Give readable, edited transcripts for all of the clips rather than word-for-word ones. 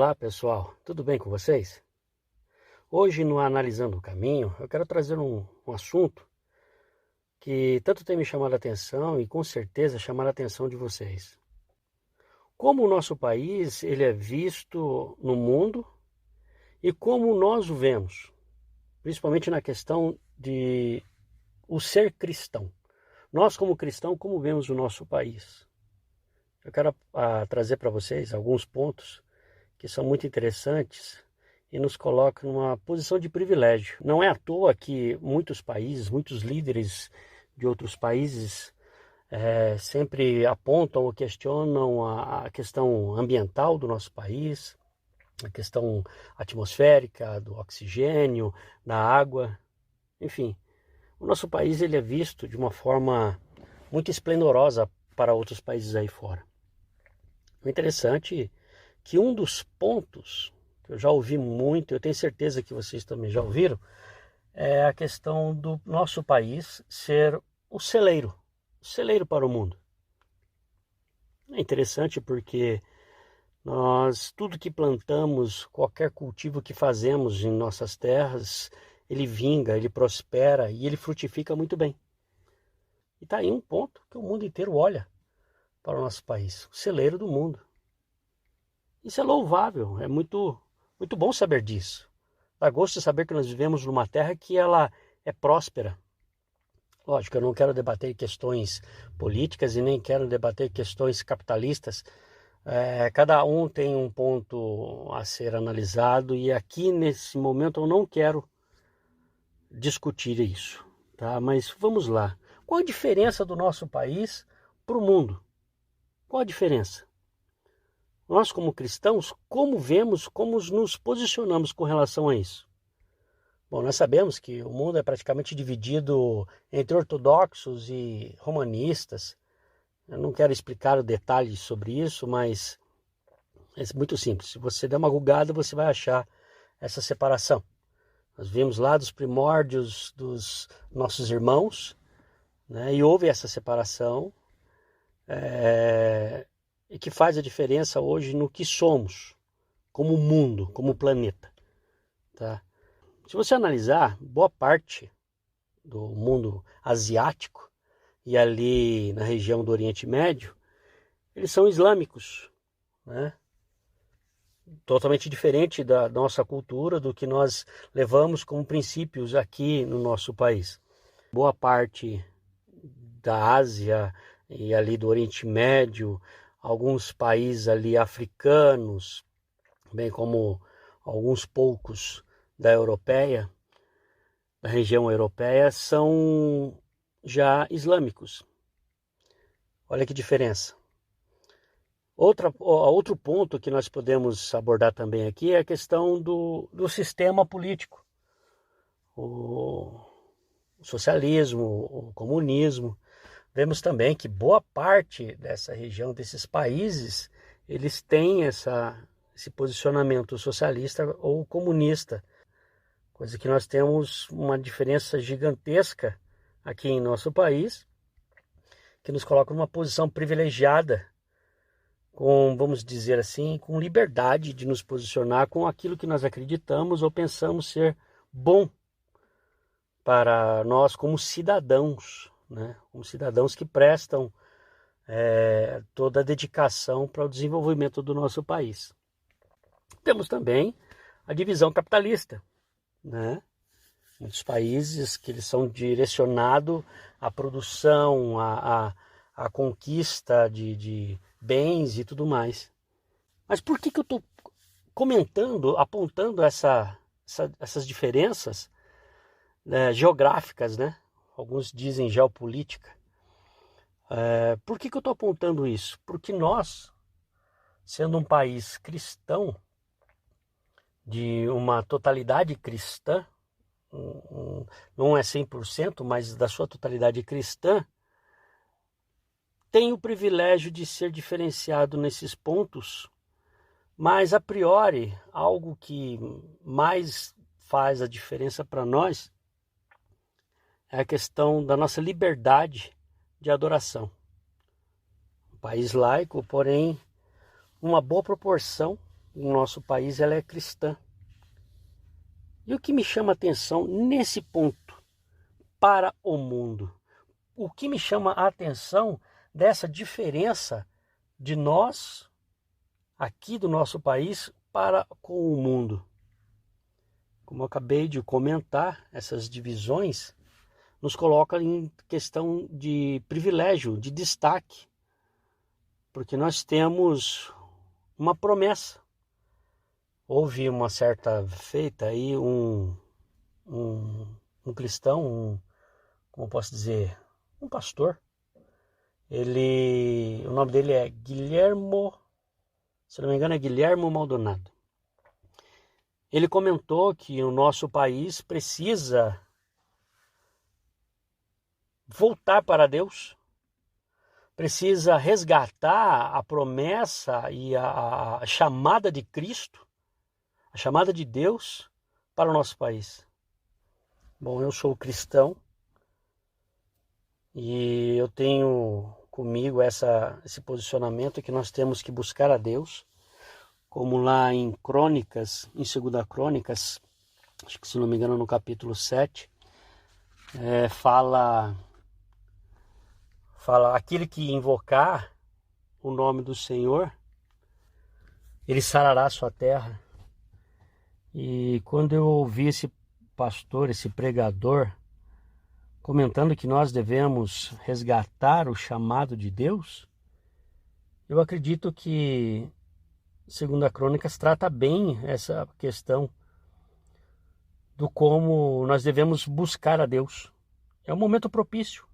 Olá pessoal, tudo bem com vocês? Hoje no Analisando o Caminho eu quero trazer um assunto que tanto tem me chamado a atenção e com certeza chamar a atenção de vocês. Como o nosso país ele é visto no mundo e como nós o vemos, principalmente na questão de o ser cristão. Nós como cristão, como vemos o nosso país? Eu quero trazer para vocês alguns pontos que são muito interessantes e nos colocam numa posição de privilégio. Não é à toa que muitos países, muitos líderes de outros países sempre apontam ou questionam a questão ambiental do nosso país, a questão atmosférica, do oxigênio, da água, enfim. O nosso país ele é visto de uma forma muito esplendorosa para outros países aí fora. O interessante é que um dos pontos que eu já ouvi muito, eu tenho certeza que vocês também já ouviram, é a questão do nosso país ser o celeiro para o mundo. É interessante porque tudo que plantamos, qualquer cultivo que fazemos em nossas terras, ele vinga, ele prospera e ele frutifica muito bem. E está aí um ponto que o mundo inteiro olha para o nosso país, o celeiro do mundo. Isso é louvável, é muito bom saber disso. Dá gosto de saber que nós vivemos numa terra que ela é próspera. Lógico, eu não quero debater questões políticas e nem quero debater questões capitalistas. Cada um tem um ponto a ser analisado e aqui nesse momento eu não quero discutir isso, tá? Mas vamos lá. Qual a diferença do nosso país para o mundo? Qual a diferença? Nós como cristãos, como vemos, como nos posicionamos com relação a isso? Bom, nós sabemos que o mundo é praticamente dividido entre ortodoxos e romanistas. Eu não quero explicar o detalhe sobre isso, mas é muito simples. Se você der uma googada, você vai achar essa separação. Nós vimos lá dos primórdios dos nossos irmãos, né, e houve essa separação. E que faz a diferença hoje no que somos, como mundo, como planeta. Tá? Se você analisar, boa parte do mundo asiático e ali na região do Oriente Médio, eles são islâmicos, né? Totalmente diferente da nossa cultura, do que nós levamos como princípios aqui no nosso país. Boa parte da Ásia e ali do Oriente Médio, alguns países ali africanos, bem como alguns poucos da região europeia, são já islâmicos. Olha que diferença. Outro ponto que nós podemos abordar também aqui é a questão do sistema político. O socialismo, o comunismo. Vemos também que boa parte dessa região, desses países, eles têm esse posicionamento socialista ou comunista, coisa que nós temos uma diferença gigantesca aqui em nosso país, que nos coloca numa posição privilegiada, com, vamos dizer assim, com liberdade de nos posicionar com aquilo que nós acreditamos ou pensamos ser bom para nós como cidadãos, né? Como cidadãos que prestam toda a dedicação para o desenvolvimento do nosso país. Temos também a divisão capitalista, né? Muitos países que eles são direcionados à produção, à conquista de bens e tudo mais. Mas por que eu estou comentando, apontando essas diferenças geográficas, né? Alguns dizem geopolítica. Por que eu estou apontando isso? Porque nós, sendo um país cristão, de uma totalidade cristã, não é 100%, mas da sua totalidade cristã, tem o privilégio de ser diferenciado nesses pontos, mas a priori, algo que mais faz a diferença para nós é a questão da nossa liberdade de adoração. Um país laico, porém, uma boa proporção no nosso país ela é cristã. E o que me chama a atenção nesse ponto para o mundo? O que me chama a atenção dessa diferença de nós, aqui do nosso país, para com o mundo? Como eu acabei de comentar, essas divisões nos colocam em questão de privilégio, de destaque, porque nós temos uma promessa. Houve uma certa feita aí um cristão, como posso dizer, um pastor. O nome dele é Guilhermo, se não me engano é Guilhermo Maldonado. Ele comentou que o nosso país precisa voltar para Deus, precisa resgatar a promessa e a chamada de Cristo, a chamada de Deus para o nosso país. Bom, eu sou cristão e eu tenho comigo esse posicionamento que nós temos que buscar a Deus, como lá em Crônicas, em 2 Crônicas, acho que se não me engano no capítulo 7, fala aquele que invocar o nome do Senhor, ele sarará a sua terra. E quando eu ouvi esse pastor, esse pregador, comentando que nós devemos resgatar o chamado de Deus, eu acredito que 2 Crônicas trata bem essa questão do como nós devemos buscar a Deus. É um momento propício,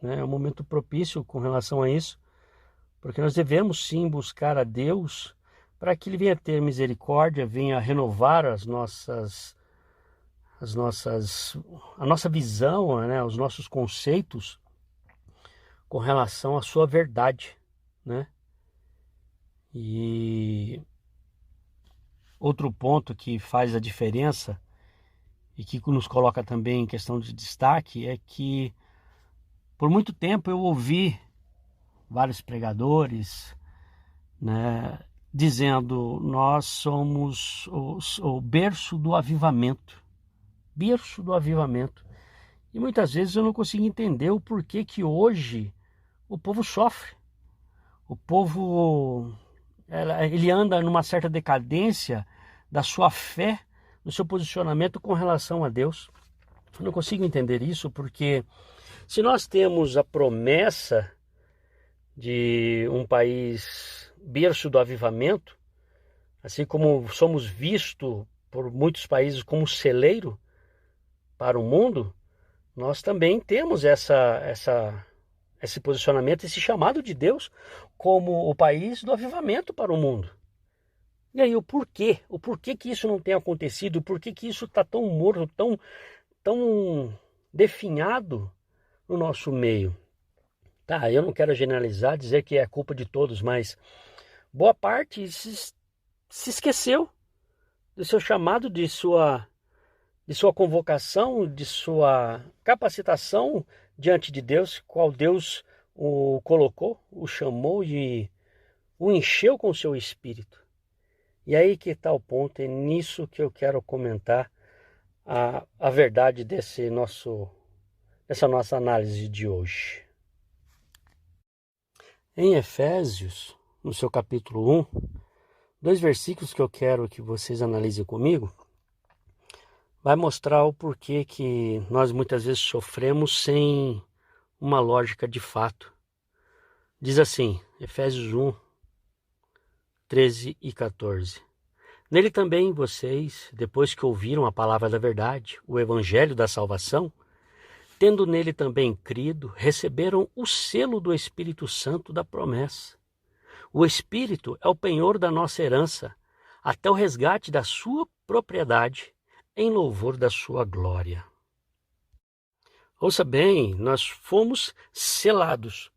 né? É um momento propício com relação a isso, porque nós devemos sim buscar a Deus para que Ele venha ter misericórdia, venha renovar a nossa visão, né? Os nossos conceitos com relação à sua verdade, né? E outro ponto que faz a diferença e que nos coloca também em questão de destaque é que por muito tempo eu ouvi vários pregadores, né, dizendo: nós somos o berço do avivamento. Berço do avivamento. E muitas vezes eu não consigo entender o porquê que hoje o povo sofre. O povo ele anda numa certa decadência da sua fé, do seu posicionamento com relação a Deus. Eu não consigo entender isso, porque se nós temos a promessa de um país berço do avivamento, assim como somos vistos por muitos países como celeiro para o mundo, nós também temos esse posicionamento, esse chamado de Deus como o país do avivamento para o mundo. E aí o porquê? O porquê que isso não tem acontecido? O porquê que isso está tão morto, tão definhado no nosso meio? Tá, eu não quero generalizar, dizer que é culpa de todos, mas boa parte se esqueceu do seu chamado, de sua convocação, de sua capacitação diante de Deus, qual Deus o colocou, o chamou e o encheu com o seu espírito. E aí que está o ponto, é nisso que eu quero comentar a verdade dessa nossa análise de hoje. Em Efésios, no seu capítulo 1, 2 versículos que eu quero que vocês analisem comigo, vai mostrar o porquê que nós muitas vezes sofremos sem uma lógica de fato. Diz assim, Efésios 1, 13 e 14. Nele também vocês, depois que ouviram a palavra da verdade, o evangelho da salvação, tendo nele também crido, receberam o selo do Espírito Santo da promessa. O Espírito é o penhor da nossa herança, até o resgate da sua propriedade, em louvor da sua glória. Ouça bem, nós fomos selados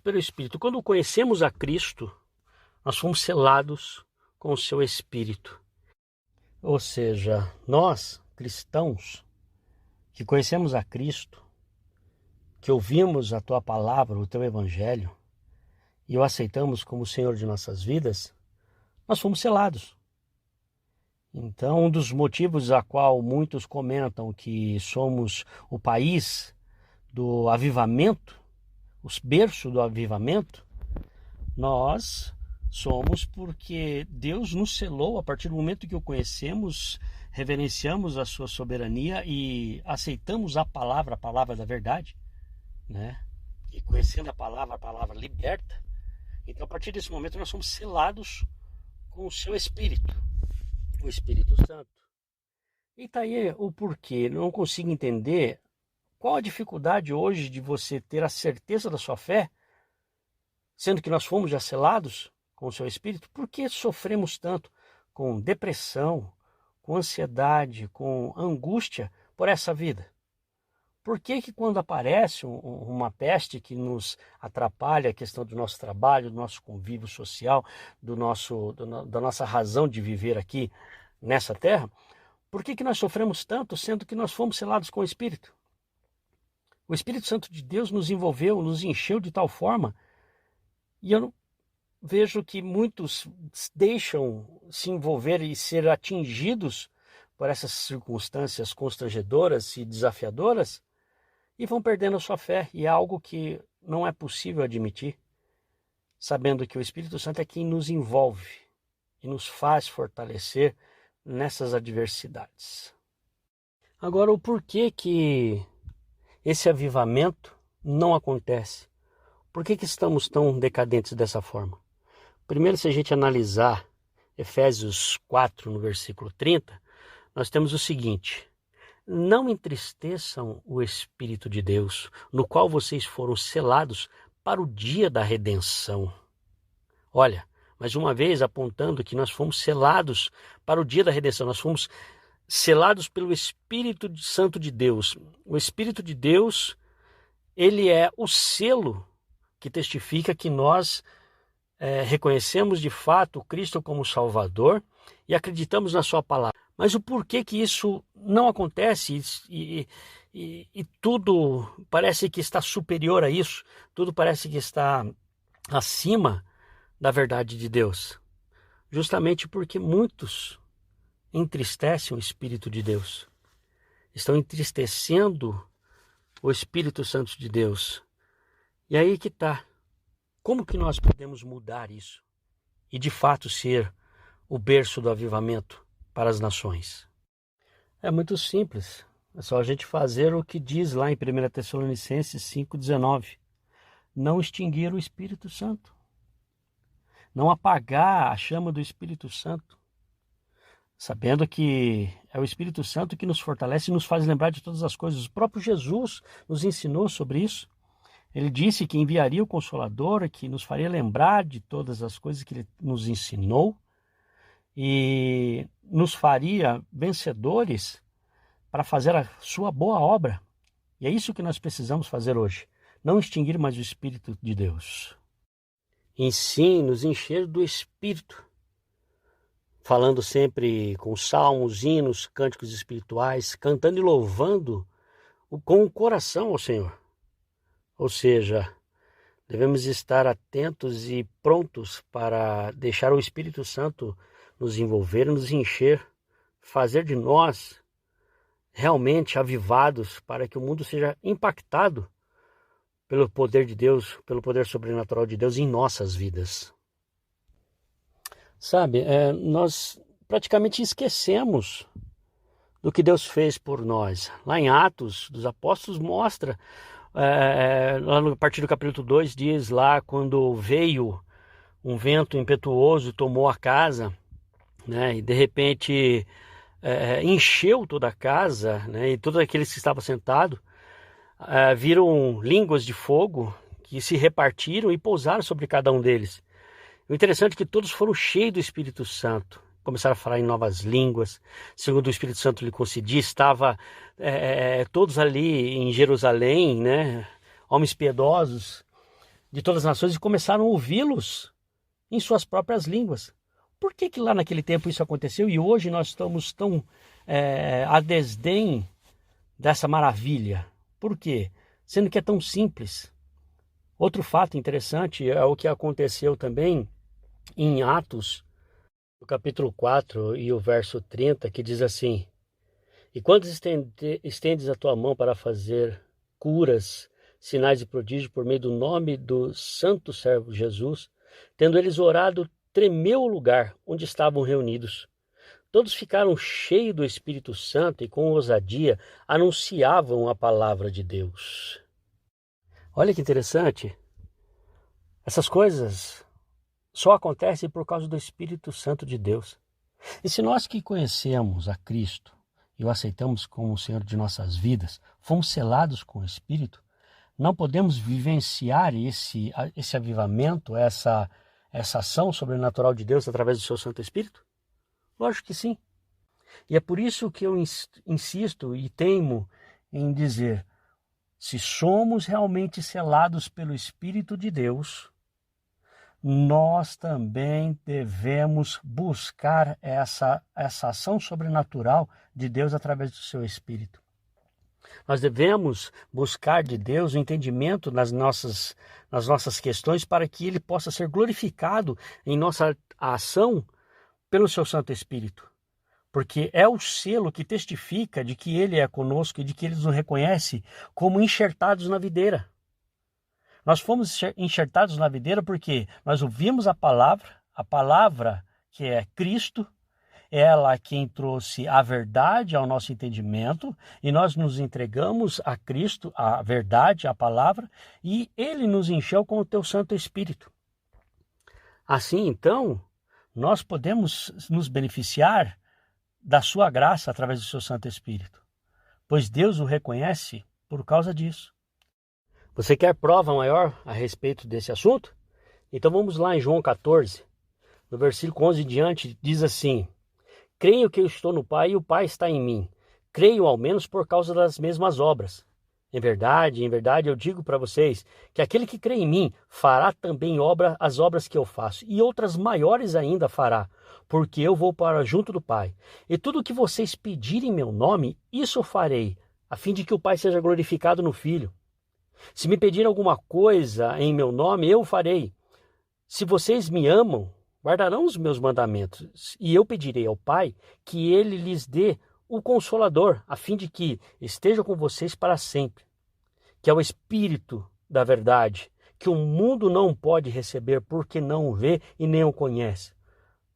pelo Espírito. Quando conhecemos a Cristo, nós fomos selados com o seu Espírito. Ou seja, nós, cristãos, que conhecemos a Cristo, que ouvimos a tua palavra, o teu evangelho, e o aceitamos como o Senhor de nossas vidas, nós fomos selados. Então, um dos motivos a qual muitos comentam que somos o país do avivamento, os berços do avivamento, nós somos porque Deus nos selou a partir do momento que o conhecemos, reverenciamos a sua soberania e aceitamos a palavra da verdade, né? E conhecendo a palavra liberta. Então, a partir desse momento, nós somos selados com o seu Espírito, o Espírito Santo. E tá aí o porquê. Não consigo entender qual a dificuldade hoje de você ter a certeza da sua fé, sendo que nós fomos já selados com o seu Espírito. Por que sofremos tanto com depressão, com ansiedade, com angústia por essa vida? Por que quando aparece uma peste que nos atrapalha a questão do nosso trabalho, do nosso convívio social, da nossa razão de viver aqui nessa terra, por que nós sofremos tanto, sendo que nós fomos selados com o Espírito? O Espírito Santo de Deus nos envolveu, nos encheu de tal forma, e eu vejo que muitos deixam se envolver e ser atingidos por essas circunstâncias constrangedoras e desafiadoras, e vão perdendo a sua fé, e é algo que não é possível admitir, sabendo que o Espírito Santo é quem nos envolve e nos faz fortalecer nessas adversidades. Agora, o porquê que esse avivamento não acontece? Por que estamos tão decadentes dessa forma? Primeiro, se a gente analisar Efésios 4, no versículo 30, nós temos o seguinte: não entristeçam o Espírito de Deus, no qual vocês foram selados para o dia da redenção. Olha, mais uma vez apontando que nós fomos selados para o dia da redenção, nós fomos selados pelo Espírito Santo de Deus. O Espírito de Deus, ele é o selo que testifica que nós reconhecemos de fato Cristo como Salvador e acreditamos na sua palavra. Mas o porquê que isso não acontece e tudo parece que está superior a isso, tudo parece que está acima da verdade de Deus? Justamente porque muitos entristecem o Espírito de Deus, estão entristecendo o Espírito Santo de Deus. E aí que está. Como que nós podemos mudar isso e de fato ser o berço do avivamento para as nações? É muito simples, é só a gente fazer o que diz lá em 1 Tessalonicenses 5,19. Não extinguir o Espírito Santo, não apagar a chama do Espírito Santo, sabendo que é o Espírito Santo que nos fortalece e nos faz lembrar de todas as coisas. O próprio Jesus nos ensinou sobre isso. Ele disse que enviaria o Consolador, que nos faria lembrar de todas as coisas que ele nos ensinou e nos faria vencedores para fazer a sua boa obra. E é isso que nós precisamos fazer hoje. Não extinguir mais o Espírito de Deus. E sim, nos encher do Espírito. Falando sempre com salmos, hinos, cânticos espirituais, cantando e louvando com o coração ao Senhor. Ou seja, devemos estar atentos e prontos para deixar o Espírito Santo nos envolver, nos encher, fazer de nós realmente avivados para que o mundo seja impactado pelo poder de Deus, pelo poder sobrenatural de Deus em nossas vidas. Sabe, nós praticamente esquecemos do que Deus fez por nós. Lá em Atos dos Apóstolos mostra, lá no partir do capítulo 2, diz lá quando veio um vento impetuoso e tomou a casa, né, e de repente encheu toda a casa, né, e todos aqueles que estavam sentados viram línguas de fogo que se repartiram e pousaram sobre cada um deles. O interessante é que todos foram cheios do Espírito Santo, começaram a falar em novas línguas, segundo o Espírito Santo lhe concedia. Estava todos ali em Jerusalém, né, homens piedosos de todas as nações, e começaram a ouvi-los em suas próprias línguas. Por que lá naquele tempo isso aconteceu e hoje nós estamos tão a desdém dessa maravilha? Por quê? Sendo que é tão simples. Outro fato interessante é o que aconteceu também em Atos no capítulo 4 e o verso 30, que diz assim: E quando estendes a tua mão para fazer curas, sinais e prodígios por meio do nome do santo servo Jesus, tendo eles orado, tremeu o lugar onde estavam reunidos. Todos ficaram cheios do Espírito Santo e com ousadia anunciavam a palavra de Deus. Olha que interessante. Essas coisas só acontecem por causa do Espírito Santo de Deus. E se nós que conhecemos a Cristo e o aceitamos como o Senhor de nossas vidas, fomos selados com o Espírito, não podemos vivenciar esse avivamento, essa ação sobrenatural de Deus através do seu Santo Espírito? Lógico que sim. E é por isso que eu insisto e teimo em dizer, se somos realmente selados pelo Espírito de Deus, nós também devemos buscar essa ação sobrenatural de Deus através do seu Espírito. Nós devemos buscar de Deus o entendimento nas nossas questões para que Ele possa ser glorificado em nossa ação pelo seu Santo Espírito. Porque é o selo que testifica de que Ele é conosco e de que Ele nos reconhece como enxertados na videira. Nós fomos enxertados na videira porque nós ouvimos a palavra que é Cristo, ela quem trouxe a verdade ao nosso entendimento, e nós nos entregamos a Cristo, a verdade, a palavra, e Ele nos encheu com o teu Santo Espírito. Assim, então, nós podemos nos beneficiar da sua graça através do seu Santo Espírito, pois Deus o reconhece por causa disso. Você quer prova maior a respeito desse assunto? Então vamos lá em João 14, no versículo 11 em diante, diz assim: Creio que eu estou no Pai e o Pai está em mim. Creio ao menos por causa das mesmas obras. Em verdade, eu digo para vocês que aquele que crê em mim fará também as obras que eu faço, e outras maiores ainda fará, porque eu vou para junto do Pai. E tudo o que vocês pedirem em meu nome, isso eu farei, a fim de que o Pai seja glorificado no Filho. Se me pedirem alguma coisa em meu nome, eu farei. Se vocês me amam, guardarão os meus mandamentos, e eu pedirei ao Pai que ele lhes dê o Consolador, a fim de que esteja com vocês para sempre, que é o Espírito da verdade, que o mundo não pode receber porque não o vê e nem o conhece.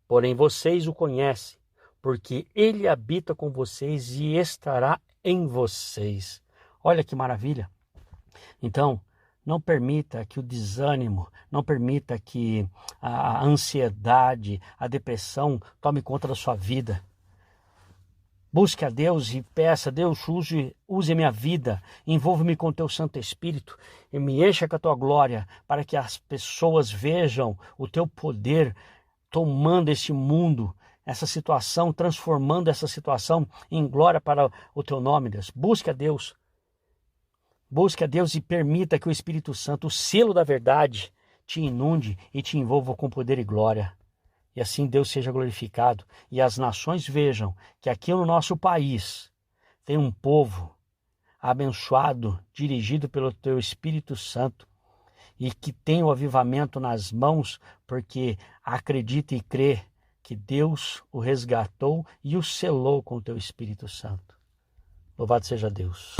Porém vocês o conhecem, porque ele habita com vocês e estará em vocês. Olha que maravilha! Então, não permita que o desânimo, não permita que a ansiedade, a depressão tome conta da sua vida. Busque a Deus e peça: Deus, use a minha vida, envolva-me com o teu Santo Espírito e me encha com a tua glória, para que as pessoas vejam o teu poder tomando esse mundo, essa situação, transformando essa situação em glória para o teu nome, Deus. Busque a Deus. Busque a Deus e permita que o Espírito Santo, o selo da verdade, te inunde e te envolva com poder e glória. E assim Deus seja glorificado e as nações vejam que aqui no nosso país tem um povo abençoado, dirigido pelo teu Espírito Santo, e que tem o avivamento nas mãos, porque acredita e crê que Deus o resgatou e o selou com o teu Espírito Santo. Louvado seja Deus.